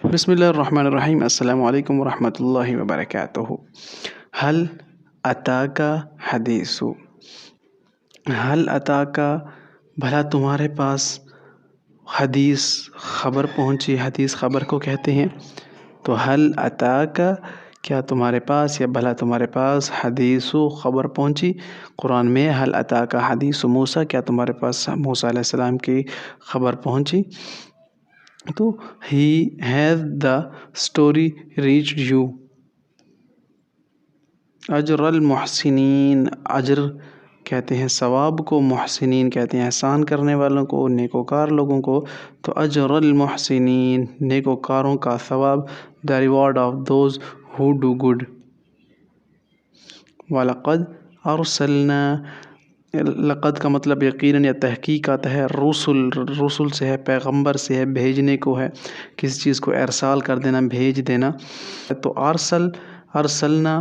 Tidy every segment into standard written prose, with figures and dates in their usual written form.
بسم اللہ الرحمن الرحیم۔ السلام علیکم ورحمۃ اللہ وبرکاتہ۔ حل اتاکا حدیث، حل اتاکا بھلا تمہارے پاس حدیث خبر پہنچی، حدیث خبر کو کہتے ہیں۔ تو حل اتاکا کیا تمہارے پاس یا بھلا تمہارے پاس حدیث و خبر پہنچی۔ قرآن میں حل اتاکا حدیث موسیٰ، کیا تمہارے پاس موسیٰ علیہ السلام کی خبر پہنچی۔ تو he has the story reached you. اجر المحسنین، اجر کہتے ہیں ثواب کو، محسنین کہتے ہیں احسان کرنے والوں کو، نیکوکار لوگوں کو۔ تو اجر المحسنین نیکوکاروں کا ثواب، the reward of those who do good. وَلَقَدْ أَرْسَلْنَا، لقد کا مطلب یقیناً یا تحقیق آتا ہے، رسل سے ہے، پیغمبر سے ہے، بھیجنے کو ہے، کسی چیز کو ارسال کر دینا، بھیج دینا۔ تو ارسلنا،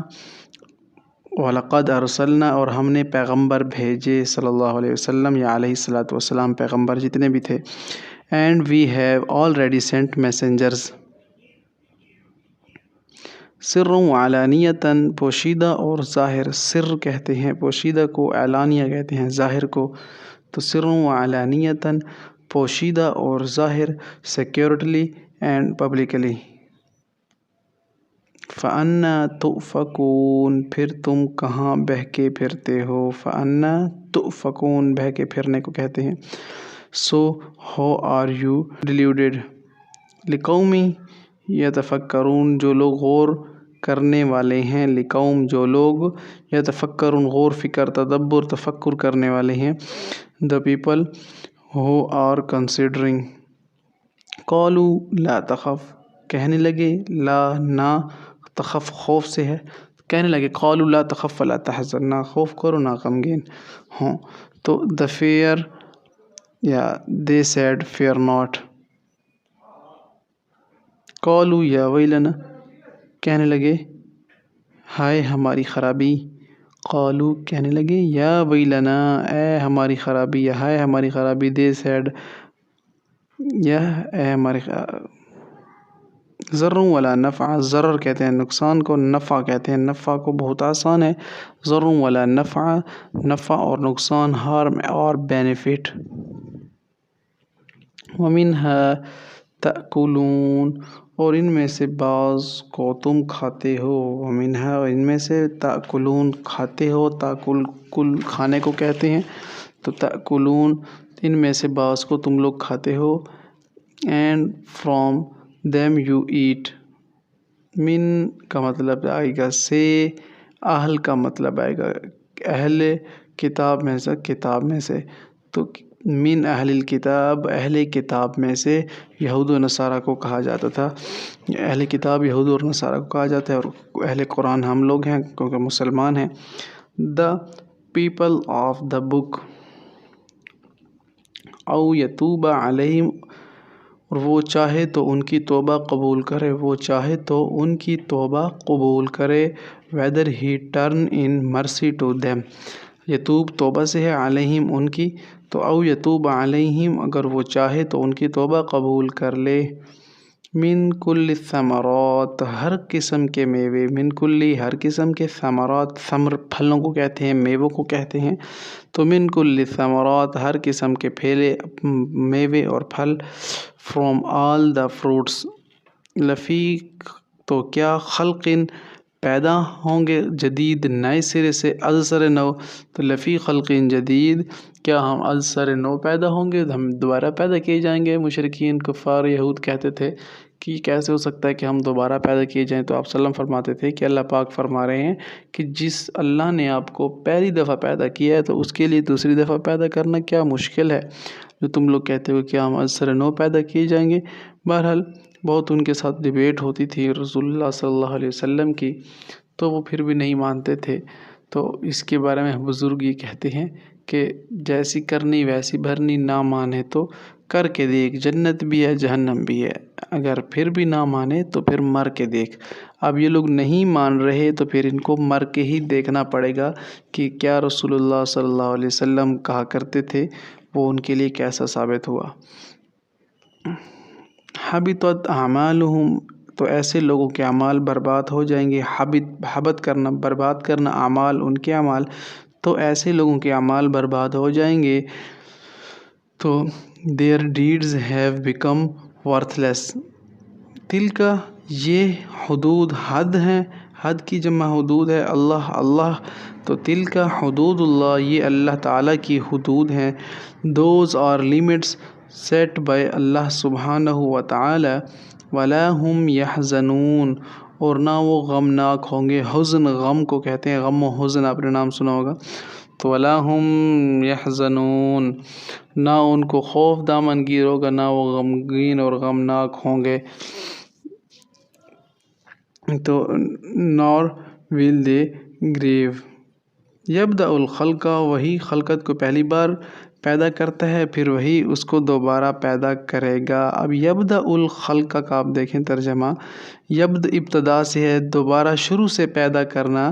وَلَقَدْ أَرْسَلْنَا، اور ہم نے پیغمبر بھیجے صلی اللہ علیہ وسلم یا علیہ الصلاۃ والسلام، پیغمبر جتنے بھی تھے۔ And we have already sent messengers, سر و علانیتاً، پوشیدہ اور ظاہر، سر کہتے ہیں پوشیدہ کو، علانیہ کہتے ہیں ظاہر کو۔ تو سر و علانیتاً، پوشیدہ اور ظاہر، سیکیورٹلی اینڈ پبلکلی۔ فَأَنَّىٰ تُؤْفَكُونَ، پھر تم کہاں بہکے پھرتے ہو۔ فَأَنَّىٰ تُؤْفَكُونَ، بہکے پھرنے کو کہتے ہیں۔ سو ہو آر یو ڈیلیوڈیڈ، لِقَوْمٍ یتفکرون، جو لوگ غور کرنے والے ہیں، لِقَوْم جو لوگ، یتفکرون غور فکر تدبر تفکر کرنے والے ہیں، the people who are considering۔ قَالُوا لا تخف، کہنے لگے، لا نہ، تخف خوف سے ہے، کہنے لگے قَالُوا لا تخف ولا تحزن، نہ خوف کرو نہ غمگین ہوں۔ تو the fear یا they said fear not۔ قَالُوا یا ویلنا، کہنے لگے ہائے ہماری خرابی۔ قالو کہنے لگے، یا ویلنا، اے ہماری خرابی، یا ہائے ہماری خرابی۔ they said، یا اے ہماری ضر ولا نفع، ضرر کہتے ہیں نقصان کو، نفع کہتے ہیں نفع کو، بہت آسان ہے۔ ضر ولا نفع، نفع اور نقصان، ہارم اور بینیفٹ۔ وَمِنْهَا تَأْكُلُونَ، اور ان میں سے بعض کو تم کھاتے ہو۔ وَمِنْهَا، اور ان میں سے، تَأْكُلُونَ کھاتے ہو، تاکل کل کھانے کو کہتے ہیں۔ تو تأکلون، ان میں سے بعض کو تم لوگ کھاتے ہو۔ And from them you eat، من کا مطلب آئے گا سے، اہل کا مطلب آئے گا اہل کتاب میں سے، کتاب میں سے۔ تو من اہل الکتاب، اہل کتاب میں سے، یہود و نصارہ کو کہا جاتا تھا۔ اہل کتاب یہود اور نصارہ کو کہا جاتا ہے، اور اہل قرآن ہم لوگ ہیں کیونکہ مسلمان ہیں۔ the people of the book، او یتوب علیہم، اور وہ چاہے تو ان کی توبہ قبول کرے، وہ چاہے تو ان کی توبہ قبول کرے۔ whether he turn in mercy to them، یتوب توبہ سے ہے، علیہم ان کی، تو او یتوب علیہم، اگر وہ چاہے تو ان کی توبہ قبول کر لے۔ من کل الثمرات، ہر قسم کے میوے، من کلی ہر قسم کے، ثمرات ثمر پھلوں کو کہتے ہیں، میووں کو کہتے ہیں۔ تو من کل الثمرات، ہر قسم کے پھیلے میوے اور پھل۔ فرام آل دا فروٹس، لفی تو کیا، خلقن پیدا ہوں گے، جدید نئے سرے سے، از سر نو، تو لفی خلقن جدید، کیا ہم از سر نو پیدا ہوں گے، ہم دوبارہ پیدا کیے جائیں گے۔ مشرکین کفار یہود کہتے تھے کہ کیسے ہو سکتا ہے کہ ہم دوبارہ پیدا کیے جائیں۔ تو آپ صلی اللہ علیہ وسلم فرماتے تھے کہ اللہ پاک فرما رہے ہیں کہ جس اللہ نے آپ کو پہلی دفعہ پیدا کیا ہے، تو اس کے لیے دوسری دفعہ پیدا کرنا کیا مشکل ہے، جو تم لوگ کہتے ہو کہ ہم از سر نو پیدا کیے جائیں گے۔ بہرحال بہت ان کے ساتھ ڈیبیٹ ہوتی تھی رسول اللہ صلی اللہ علیہ وسلم کی، تو وہ پھر بھی نہیں مانتے تھے۔ تو اس کے بارے میں بزرگ یہ کہتے ہیں کہ جیسی کرنی ویسی بھرنی، نہ مانے تو کر کے دیکھ، جنت بھی ہے جہنم بھی ہے، اگر پھر بھی نہ مانے تو پھر مر کے دیکھ۔ اب یہ لوگ نہیں مان رہے تو پھر ان کو مر کے ہی دیکھنا پڑے گا کہ کیا رسول اللہ صلی اللہ علیہ وسلم کہا کرتے تھے وہ ان کے لیے کیسا ثابت ہوا۔ حبطت اعمالہم، تو ایسے لوگوں کے اعمال برباد ہو جائیں گے. حبط کرنا، برباد کرنا، اعمال ان کے اعمال، تو ایسے لوگوں کے اعمال برباد ہو جائیں گے. تو their deeds have become worthless. تلک، یہ حدود حد ہیں، حد کی جمع حدود ہے. اللہ، تو تلک حدود اللہ، یہ اللہ تعالیٰ کی حدود ہیں. those are limits set by اللہ سبحانہ و تعالی. ولا ہم یحزنون، اور نہ وہ غمناک ہوں گے. حزن، غم کو کہتے ہیں، غم و حزن آپ نے نام سنا ہوگا. تو ولا ہم یحزنون، نہ ان کو خوف دامن گیر ہوگا، نہ وہ غمگین اور غمناک ہوں گے. تو nor will they grieve. یبدأ الخلق، وہی خلقت کو پہلی بار پیدا کرتا ہے، پھر وہی اس کو دوبارہ پیدا کرے گا. اب یبدأ الخلق کا آپ دیکھیں ترجمہ، یبدأ ابتدا سے ہے، دوبارہ شروع سے پیدا کرنا.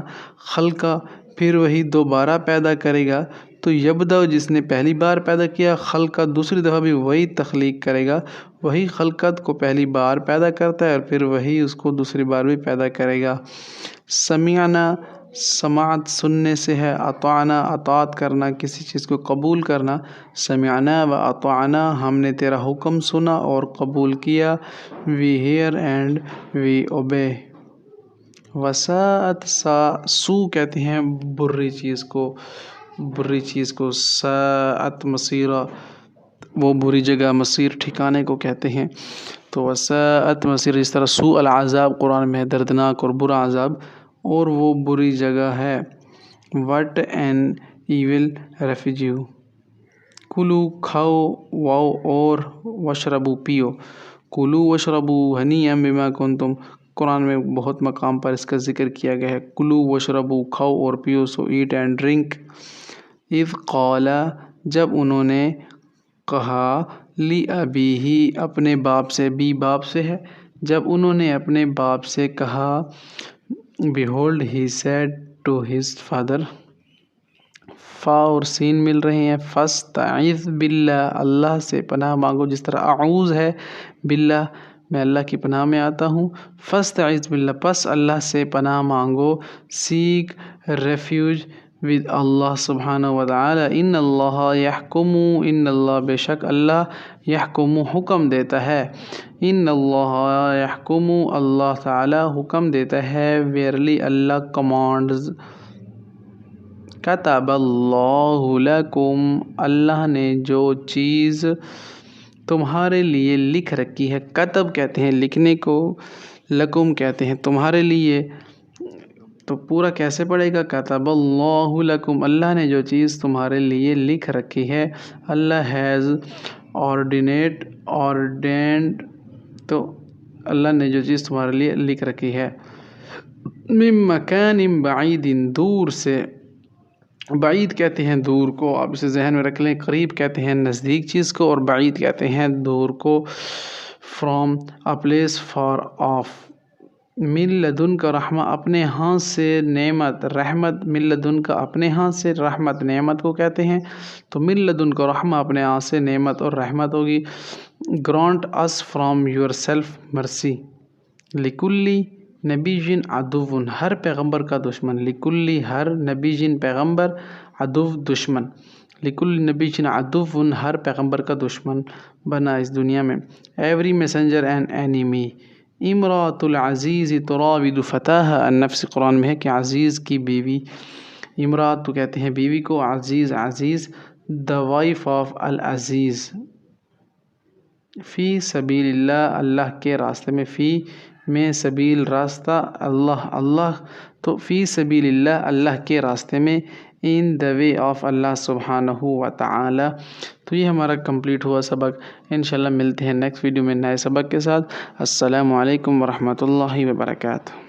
خلق، پھر وہی دوبارہ پیدا کرے گا. تو یبدأ جس نے پہلی بار پیدا کیا، خلق دوسری دفعہ بھی وہی تخلیق کرے گا. وہی خلقت کو پہلی بار پیدا کرتا ہے اور پھر وہی اس کو دوسری بار بھی پیدا کرے گا. سمعنا، سماعت سننے سے ہے. اطعنا، اطاعت کرنا، کسی چیز کو قبول کرنا. سمعنا و اطعنا، ہم نے تیرا حکم سنا اور قبول کیا. we hear and we obey. وساءت، سو کہتے ہیں بری چیز کو، بری چیز کو. ساءت مصیرا، وہ بری جگہ، مصیر ٹھکانے کو کہتے ہیں. تو وساءت مصیر، اس طرح سوء العذاب قرآن میں ہے، دردناک اور برا عذاب، اور وہ بری جگہ ہے. What an evil refuge. کلو، کھاؤ، واؤ، اور وشربو، پیو. کلو وشربو ہنیئا بما کنتم، قرآن میں بہت مقام پر اس کا ذکر کیا گیا ہے. کلو وشربو، کھاؤ اور پیو. So eat and drink. اذ قال، جب انہوں نے کہا، لی ابیہ، اپنے باپ سے. بی باپ سے ہے. جب انہوں نے اپنے باپ سے کہا. Behold, he said to his father. فا اور سین مل رہے ہیں. فاستعذ باللہ، اللہ سے پناہ مانگو. جس طرح اعوذ ہے باللہ، میں اللہ کی پناہ میں آتا ہوں. فاستعذ باللہ، پس اللہ سے پناہ مانگو. سیک ریفیوج ود اللہ سبحانہ و تعالی. ان اللہ یحکم، ان اللہ، بے شک اللہ، یحکم حکم دیتا ہے. ان اللہ یحکم، اللہ تعالی حکم دیتا ہے. ویرلی اللہ کمانڈز. کتب اللہ لکم، اللہ نے جو چیز تمہارے لیے لکھ رکھی ہے. کتب کہتے ہیں لکھنے کو، لکم کہتے ہیں تمہارے لیے. تو پورا کیسے پڑھے گا؟ کتب اللہ لکم، اللہ نے جو چیز تمہارے لیے لکھ رکھی ہے. اللہ ہیز ordained، تو اللہ نے جو چیز تمہارے لیے لکھ رکھی ہے. من مکان بعید، دور سے. بعید کہتے ہیں دور کو، آپ اسے ذہن میں رکھ لیں. قریب کہتے ہیں نزدیک چیز کو، اور بعید کہتے ہیں دور کو. From a place far off. من لدن کا رحمہ، اپنے ہاں سے نعمت، رحمت. من لدن کا اپنے ہاں سے، رحمت نعمت کو کہتے ہیں. تو من لدن کا رحمہ، اپنے ہاں سے نعمت اور رحمت ہوگی. grant us from yourself mercy. لکلی نبی جن عدو، ہر پیغمبر کا دشمن. لکلی، ہر نبی جن پیغمبر، عدو دشمن. لکل نبی جن عدو، ہر پیغمبر کا دشمن بنا اس دنیا میں. Every messenger and enemy. امراۃ العزیز تراود فتاها عن نفس، قرآن میں ہے کہ عزیز کی بیوی. امراۃ تو کہتے ہیں بیوی کو، عزیز، عزیز. the wife of العزیز. فی سبیل اللہ، اللہ کے راستے میں. فی میں، سبیل راستہ، اللہ، اللہ. تو فی سبیل اللہ، اللہ کے راستے میں. in the way of اللہ سبحانہ و تعالی. تو یہ ہمارا کمپلیٹ ہوا سبق. انشاءاللہ ملتے ہیں نیکسٹ ویڈیو میں نئے سبق کے ساتھ. السلام علیکم ورحمۃ اللہ وبرکاتہ.